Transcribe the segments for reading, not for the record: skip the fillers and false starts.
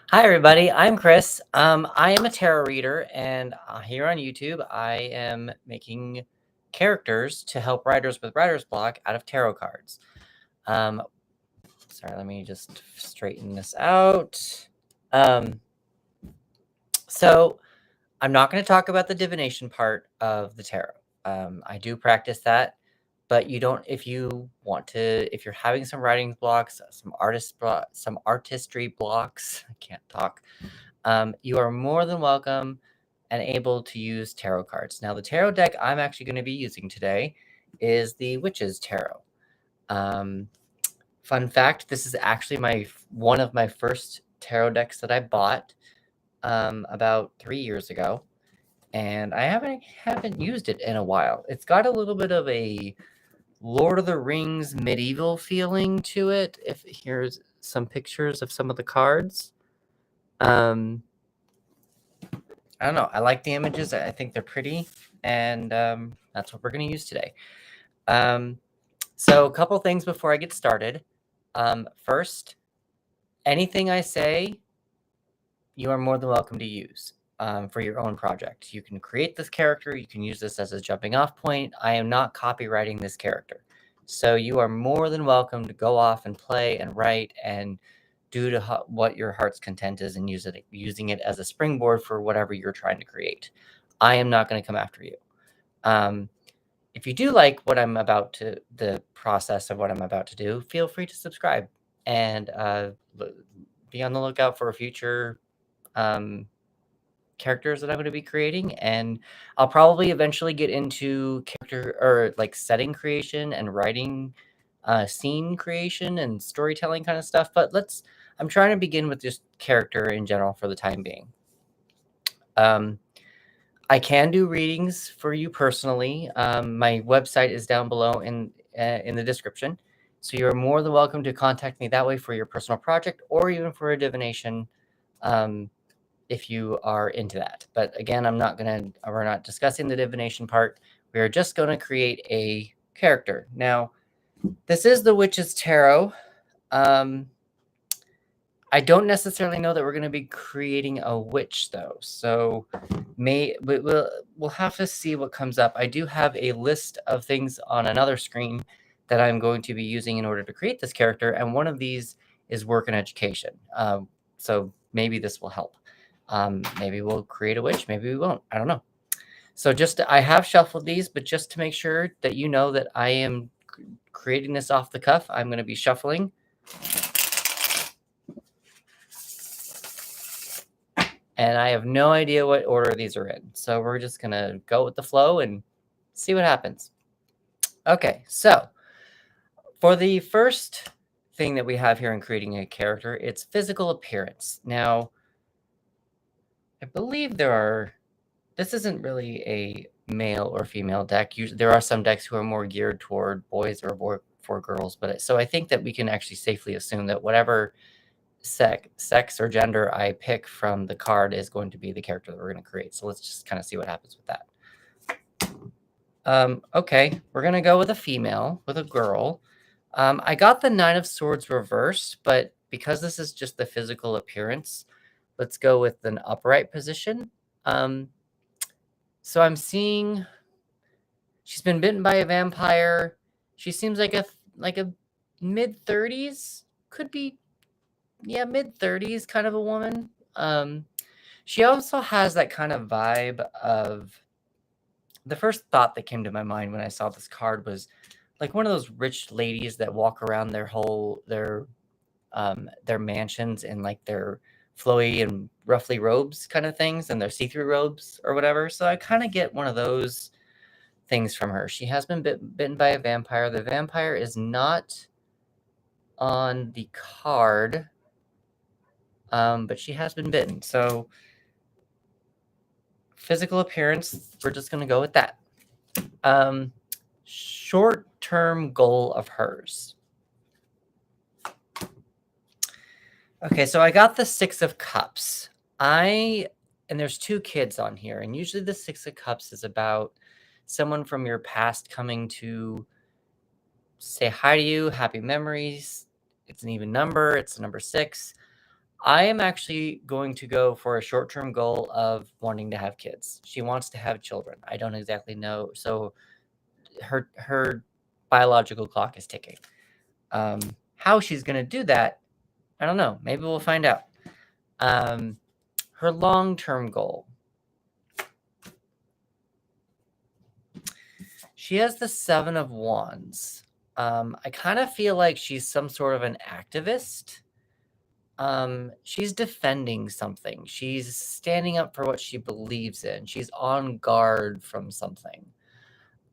Hi, everybody. I'm Chris. I am a tarot reader, and here on YouTube, I am making characters to help writers with writer's block out of tarot cards. Um, Sorry, let me just straighten this out. Um, so, I'm not going to talk about the divination part of the tarot. I do practice that, but you don't. If you want to, if you're having some writing blocks, some artistry blocks, I can't talk. You are more than welcome and able to use tarot cards. Now, the tarot deck I'm actually going to be using today is the Witch's Tarot. Um, Fun fact: this is actually one of my first tarot decks that I bought about 3 years ago, and I haven't used it in a while. It's got a little bit of a Lord of the Rings medieval feeling to it. If here's some pictures of some of the cards. I don't know. I like the images. I think they're pretty, and that's what we're going to use today. So a couple things before I get started. First, anything I say, you are more than welcome to use for your own project. You can create this character. You can use this as a jumping off point. I am not copywriting this character. So you are more than welcome to go off and play and write and do to what your heart's content is and using it as a springboard for whatever you're trying to create. I am not going to come after you. If you do like the process of what I'm about to do, feel free to subscribe and be on the lookout for future characters that I'm going to be creating. And I'll probably eventually get into character or like setting creation and writing scene creation and storytelling kind of stuff. But I'm trying to begin with just character in general for the time being. I can do readings for you personally. My website is down below in the description. So you're more than welcome to contact me that way for your personal project or even for a divination if you are into that. But again, we're not discussing the divination part. We are just going to create a character. Now, this is the Witch's Tarot. I don't necessarily know that we're going to be creating a witch though. So we'll have to see what comes up. I do have a list of things on another screen that I'm going to be using in order to create this character, and one of these is work and education. So maybe this will help. Maybe we'll create a witch, maybe we won't. I don't know. So I have shuffled these, but just to make sure that you know that I am creating this off the cuff, I'm going to be shuffling. And I have no idea what order these are in. So we're just going to go with the flow and see what happens. Okay, so for the first thing that we have here in creating a character, it's physical appearance. Now, I believe this isn't really a male or female deck. There are some decks who are more geared toward boys or more for girls. So I think that we can actually safely assume that whatever sex or gender I pick from the card is going to be the character that we're going to create. So let's just kind of see what happens with that. Okay, we're going to go with a female, with a girl. I got the Nine of Swords reversed, but because this is just the physical appearance, let's go with an upright position. So I'm seeing she's been bitten by a vampire. She seems like a mid-30s, could be mid-30s kind of a woman. She also has that kind of vibe of, the first thought that came to my mind when I saw this card was like one of those rich ladies that walk around their mansions in like their flowy and ruffly robes kind of things, and their see-through robes or whatever. So I kind of get one of those things from her. She has been bitten by a vampire. The vampire is not on the card, but she has been bitten. So physical appearance, we're just going to go with that. Short-term goal of hers. Okay, so I got the Six of Cups. And there's two kids on here, and usually the Six of Cups is about someone from your past coming to say hi to you, happy memories. It's an even number. It's the number 6. I am actually going to go for a short-term goal of wanting to have kids. She wants to have children. I don't exactly know. So her biological clock is ticking. How she's going to do that, I don't know. Maybe we'll find out. Her long-term goal. She has the Seven of Wands. I kind of feel like she's some sort of an activist. She's defending something. She's standing up for what she believes in. She's on guard from something.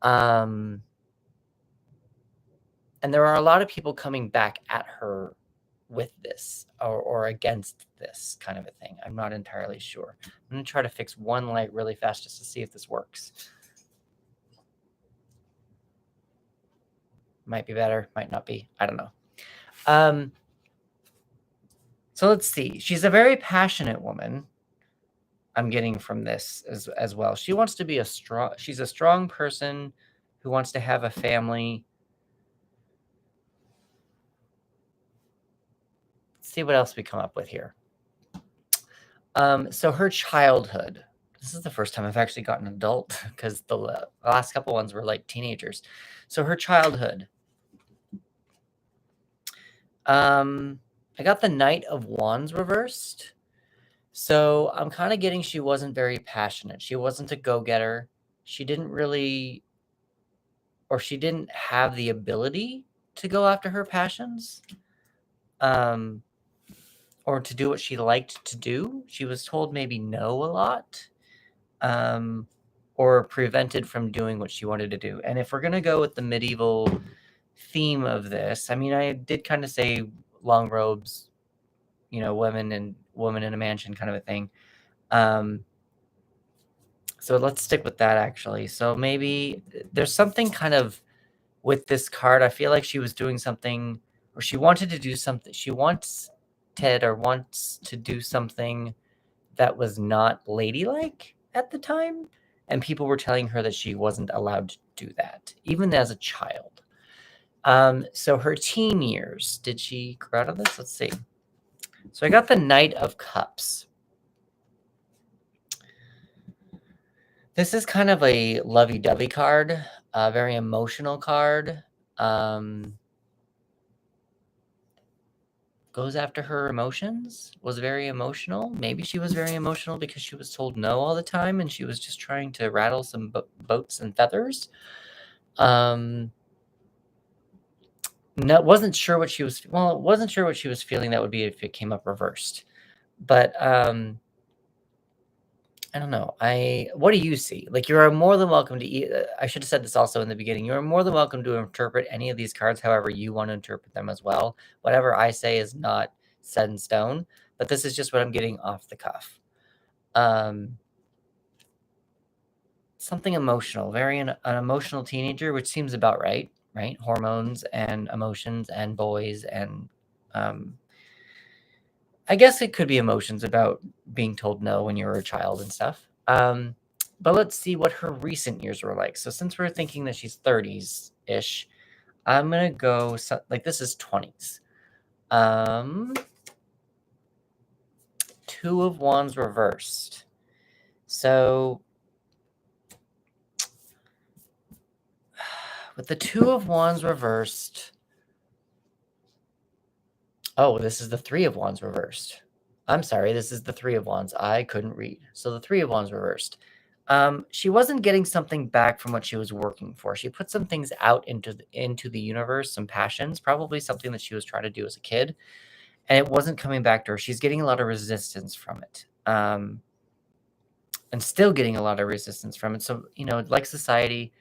And there are a lot of people coming back at her with this or against this kind of a thing. I'm not entirely sure. I'm going to try to fix one light really fast just to see if this works. Might be better, might not be. I don't know. So let's see. She's a very passionate woman. I'm getting from this as well. She wants to be she's a strong person who wants to have a family. Let's see what else we come up with here. So her childhood. This is the first time I've actually gotten adult because the last couple ones were like teenagers. So her childhood. I got the Knight of Wands reversed. So I'm kind of getting she wasn't very passionate. She wasn't a go-getter. She didn't really, or she didn't have the ability to go after her passions, or to do what she liked to do. She was told maybe no a lot, or prevented from doing what she wanted to do. And if we're going to go with the medieval theme of this, I mean, I did kind of say long robes, women in a mansion kind of a thing. So let's stick with that actually. So maybe there's something kind of with this card. I feel like she was doing something, or she wanted to do something. She wants to do something that was not ladylike at the time. And people were telling her that she wasn't allowed to do that, even as a child. So her teen years, did she grow out of this? Let's see. So I got the Knight of Cups. This is kind of a lovey-dovey card, a very emotional card. Goes after her emotions, was very emotional. Maybe she was very emotional because she was told no all the time and she was just trying to rattle some boats and feathers. No, wasn't sure what she was feeling that would be if it came up reversed. But I don't know. What do you see? Like, you are more than welcome to I should have said this also in the beginning. You are more than welcome to interpret any of these cards however you want to interpret them as well. Whatever I say is not set in stone, but this is just what I'm getting off the cuff. Something emotional, an emotional teenager, which seems about right? Hormones and emotions and boys and I guess it could be emotions about being told no when you were a child and stuff. But let's see what her recent years were like. So since we're thinking that she's 30s-ish, I'm going to go, this is 20s. Two of Wands reversed. So with the Two of Wands reversed, oh, this is the Three of Wands reversed. I'm sorry, this is the Three of Wands. I couldn't read. So the Three of Wands reversed. She wasn't getting something back from what she was working for. She put some things out into the universe, some passions, probably something that she was trying to do as a kid, and it wasn't coming back to her. She's getting a lot of resistance from it, and still getting a lot of resistance from it. So, like society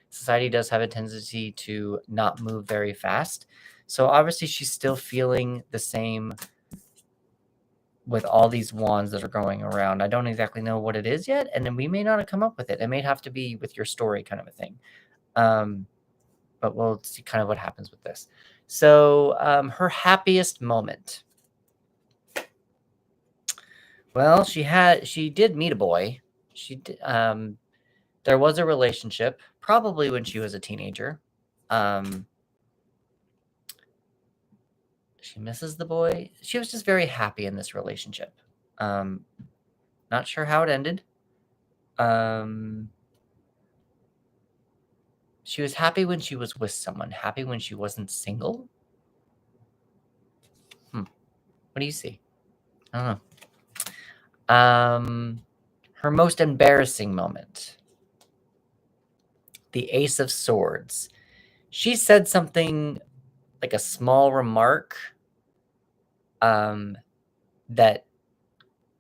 does have a tendency to not move very fast. So obviously she's still feeling the same with all these wands that are going around. I don't exactly know what it is yet, and then we may not have come up with it. It may have to be with your story kind of a thing. But we'll see kind of what happens with this. So her happiest moment. Well, she did meet a boy. She did, there was a relationship, probably when she was a teenager. She misses the boy. She was just very happy in this relationship. Not sure how it ended. She was happy when she was with someone, happy when she wasn't single. What do you see? I don't know. Her most embarrassing moment. The Ace of Swords. She said something like a small remark that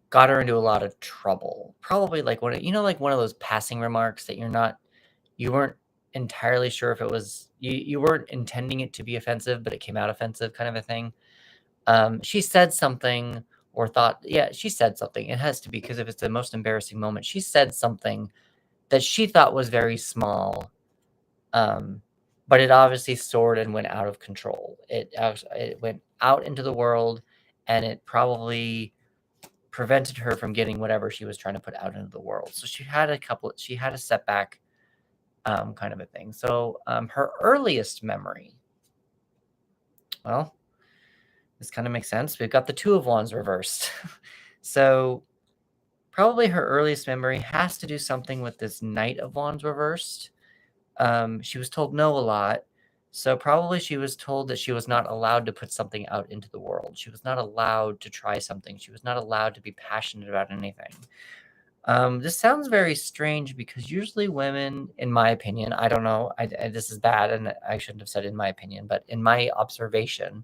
got her into a lot of trouble. Probably like one of those passing remarks that you weren't entirely sure if it was you weren't intending it to be offensive, but it came out offensive, kind of a thing. She said something or thought, yeah, she said something. It has to be, because if it's the most embarrassing moment, she said something that she thought was very small, but it obviously soared and went out of control. It went out into the world, and it probably prevented her from getting whatever she was trying to put out into the world. So she had a setback, kind of a thing. So her earliest memory, well, this kind of makes sense. We've got the Two of Wands reversed. So probably her earliest memory has to do something with this Knight of Wands reversed. She was told no a lot. So probably she was told that she was not allowed to put something out into the world. She was not allowed to try something. She was not allowed to be passionate about anything. This sounds very strange because usually women, in my opinion, I don't know, this is bad and I shouldn't have said in my opinion, but in my observation,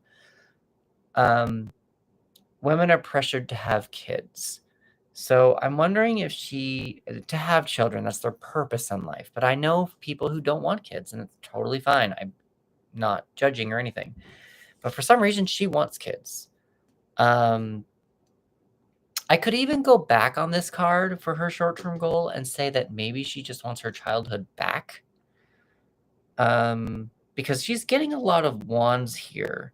women are pressured to have kids. So I'm wondering if to have children, that's their purpose in life. But I know people who don't want kids, and it's totally fine. I'm not judging or anything. But for some reason, she wants kids. I could even go back on this card for her short-term goal and say that maybe she just wants her childhood back. Because she's getting a lot of wands here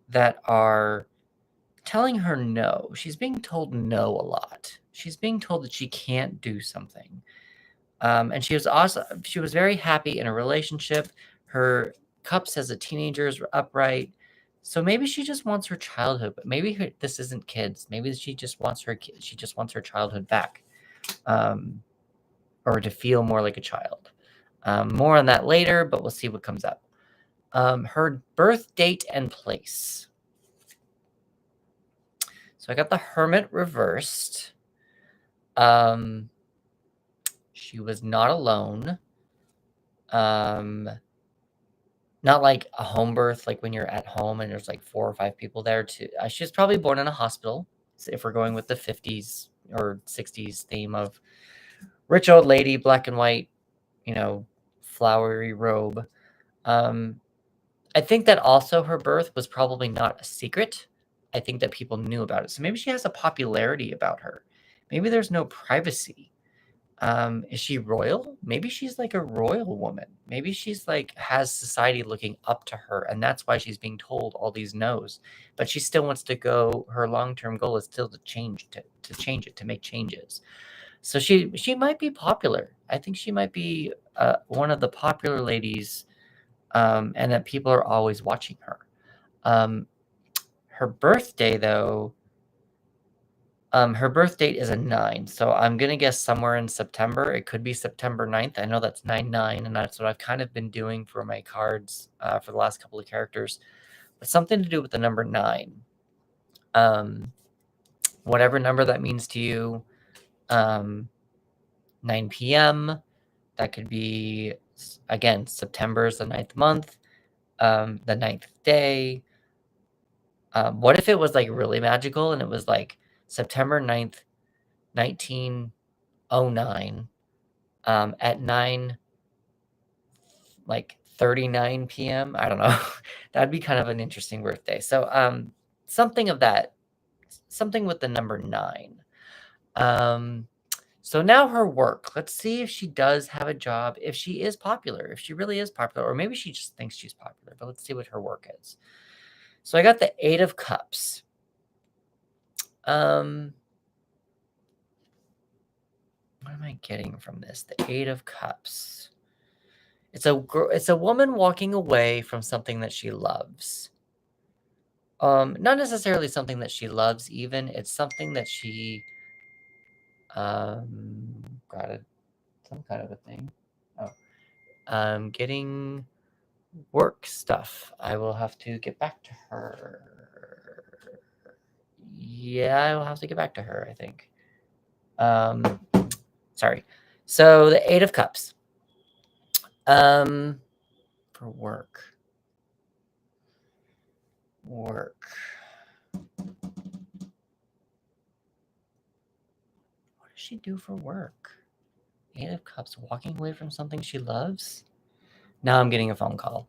that are telling her no. She's being told no a lot. She's being told that she can't do something. And she was very happy in a relationship. Her cups as a teenager is upright. So maybe she just wants her childhood, but maybe this isn't kids. Maybe she just wants her childhood back, or to feel more like a child. More on that later, but we'll see what comes up. Her birth date and place. So I got the Hermit reversed. She was not alone. Not like a home birth, like when you're at home and there's like 4 or 5 people there too. She was probably born in a hospital, so if we're going with the 50s or 60s theme of rich old lady, black and white, flowery robe. I think that also her birth was probably not a secret. I think that people knew about it. So maybe she has a popularity about her. Maybe there's no privacy. Is she royal? Maybe she's like a royal woman. Maybe she's like has society looking up to her, and that's why she's being told all these no's. But she still wants to go. Her long-term goal is still to change it, to make changes. So she might be popular. I think she might be one of the popular ladies, and that people are always watching her. Her birthday, though, her birth date is a 9, so I'm going to guess somewhere in September. It could be September 9th. I know that's 9/9, and that's what I've kind of been doing for my cards for the last couple of characters. But something to do with the number 9. Whatever number that means to you. 9 p.m. That could be, again, September is the 9th month, the 9th day. What if it was like really magical and it was like September 9th, 1909, at 39 p.m.? I don't know. That'd be kind of an interesting birthday. So something with the number 9. So now her work. Let's see if she does have a job, if she is popular, if she really is popular, or maybe she just thinks she's popular. But let's see what her work is. So I got the 8 of Cups. What am I getting from this? The 8 of Cups. It's a woman walking away from something that she loves. Not necessarily something that she loves even. It's something that she got some kind of a thing. Oh. Getting work stuff. I will have to get back to her. Yeah, I will have to get back to her, I think. Sorry. So the Eight of Cups. For work. Work. What does she do for work? Eight of Cups, walking away from something she loves? Now I'm getting a phone call.